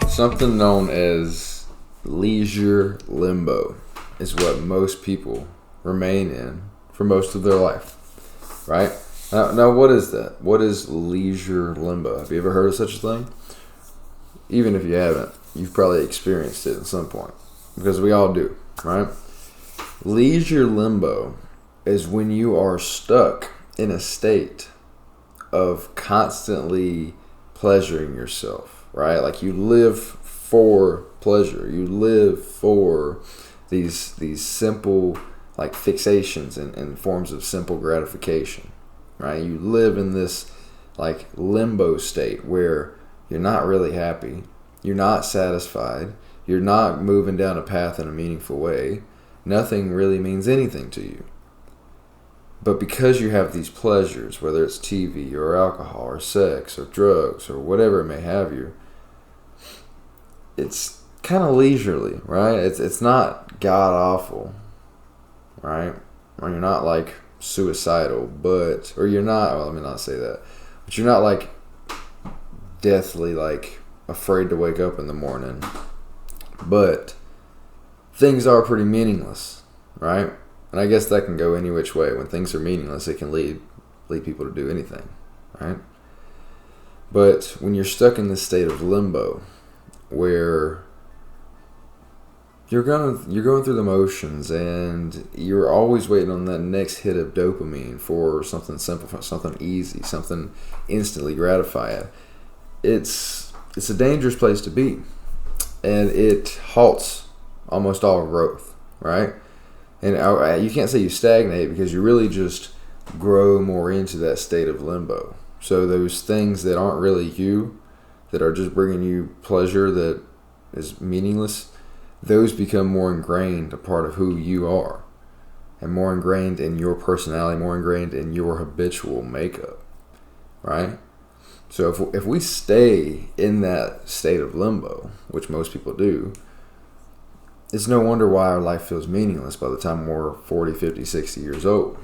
Something known as leisure limbo is what most people remain in for most of their life, right? Now, what is that? What is leisure limbo? Have you ever heard of such a thing? Even if you haven't, you've probably experienced it at some point, because we all do, right? Leisure limbo is when you are stuck in a state of constantly pleasuring yourself, right? Like you live for pleasure. You live for these simple like fixations and forms of simple gratification, right? You live in this like limbo state where you're not really happy, you're not satisfied, you're not moving down a path in a meaningful way. Nothing really means anything to you. But because you have these pleasures, whether it's TV or alcohol or sex or drugs or whatever it may have you, it's kind of leisurely, right? It's not god awful, right? Or you're not like suicidal, or you're not, well, let me not say that, but you're not like deathly like afraid to wake up in the morning. But things are pretty meaningless, right? And I guess that can go any which way. When things are meaningless, it can lead people to do anything, right? But when you're stuck in this state of limbo, where you're going through the motions and you're always waiting on that next hit of dopamine for something simple, something easy, something instantly gratifying, it's a dangerous place to be, and it halts almost all growth, right? And you can't say you stagnate, because you really just grow more into that state of limbo. So those things that aren't really you, that are just bringing you pleasure that is meaningless, those become more ingrained a part of who you are, and more ingrained in your personality, more ingrained in your habitual makeup, right? So if we stay in that state of limbo, which most people do, it's no wonder why our life feels meaningless by the time we're 40, 50, 60 years old.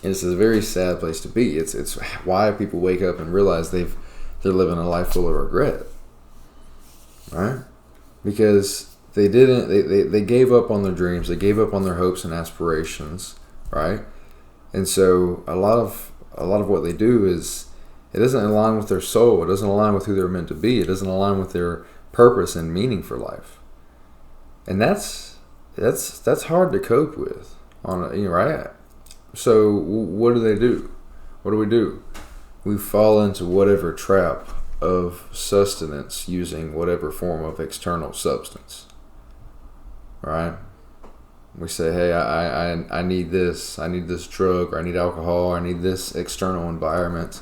And it's a very sad place to be. It's why people wake up and realize they're living a life full of regret, right? Because they gave up on their dreams, they gave up on their hopes and aspirations, right? And so a lot of what they do is, it doesn't align with their soul, it doesn't align with who they're meant to be, it doesn't align with their purpose and meaning for life. And that's hard to cope with, right? So what do? What do we do? We fall into whatever trap of sustenance using whatever form of external substance, right? We say, hey, I need this drug, or I need alcohol, or I need this external environment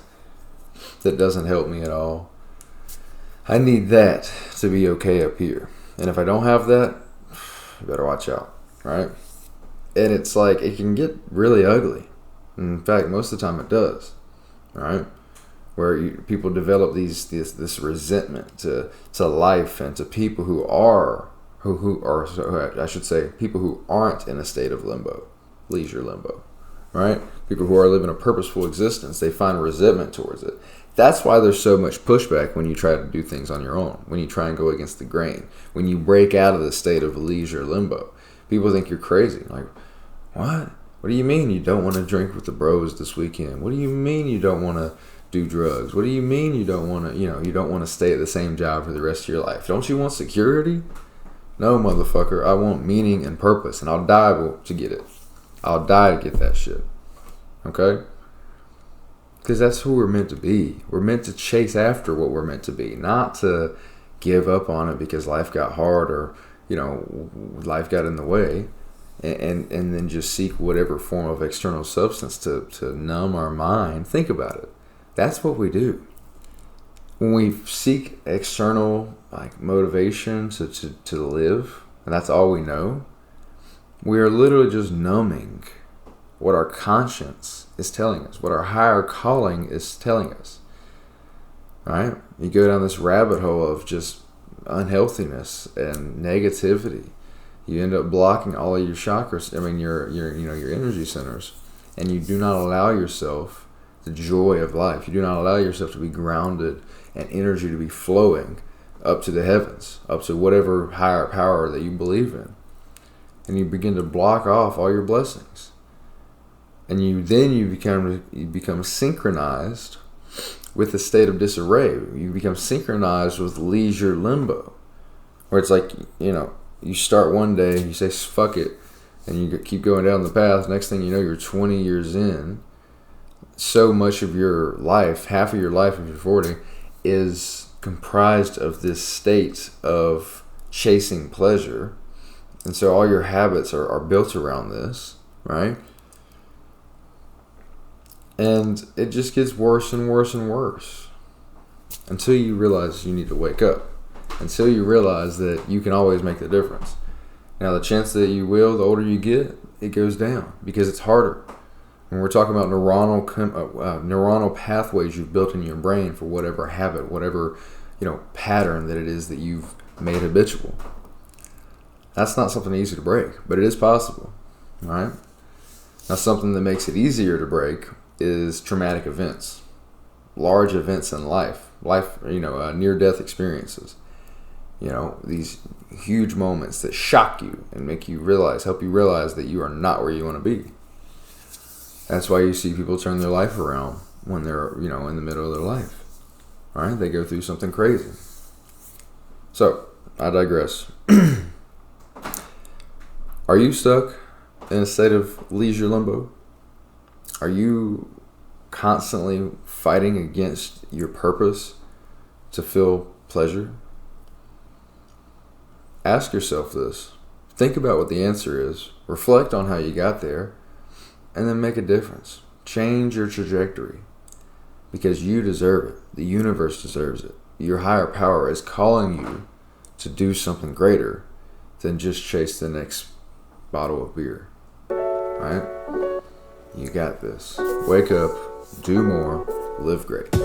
that doesn't help me at all. I need that to be okay up here. And if I don't have that, you better watch out, right? And it's like, it can get really ugly. In fact, most of the time it does, right? Where people develop this resentment to life and to people who are people who aren't in a state of limbo, leisure limbo, right? People who are living a purposeful existence, they find resentment towards it. That's why there's so much pushback when you try to do things on your own, when you try and go against the grain, when you break out of the state of leisure limbo. People think you're crazy. Like, what? What do you mean you don't want to drink with the bros this weekend? What do you mean you don't want to do drugs? What do you mean you don't want to, you don't want to stay at the same job for the rest of your life? Don't you want security? No, motherfucker. I want meaning and purpose, and I'll die to get it. I'll die to get that shit. Okay? Because that's who we're meant to be. We're meant to chase after what we're meant to be, not to give up on it because life got hard or, life got in the way, and then just seek whatever form of external substance to numb our mind. Think about it. That's what we do. When we seek external motivation to live, and that's all we know, we are literally just numbing what our conscience is telling us, what our higher calling is telling us, right? You go down this rabbit hole of just unhealthiness and negativity. You end up blocking all of your chakras, your energy centers, and you do not allow yourself the joy of life. You do not allow yourself to be grounded and energy to be flowing up to the heavens, up to whatever higher power that you believe in. And you begin to block off all your blessings. And you become synchronized with a state of disarray. You become synchronized with leisure limbo, where it's like, you start one day, you say fuck it, and you keep going down the path. Next thing you know, you're 20 years in. So much of your life, half of your life if you're 40, is comprised of this state of chasing pleasure. And so all your habits are built around this, right? And it just gets worse and worse and worse until you realize you need to wake up. Until you realize that you can always make the difference. Now, the chance that you will, the older you get, it goes down because it's harder. When we're talking about neuronal pathways you've built in your brain for whatever habit, whatever pattern that it is that you've made habitual. That's not something easy to break, but it is possible, right? Now, something that makes it easier to break is traumatic events, large events in life, near-death experiences. These huge moments that shock you and help you realize that you are not where you want to be. That's why you see people turn their life around when they're, in the middle of their life, right? They go through something crazy. So, I digress. Are you stuck in a state of leisure limbo? Are you constantly fighting against your purpose to feel pleasure? Ask yourself this. Think about what the answer is. Reflect on how you got there. And then make a difference. Change your trajectory. Because you deserve it. The universe deserves it. Your higher power is calling you to do something greater than just chase the next bottle of beer. Right? You got this. Wake up. Do more. Live great.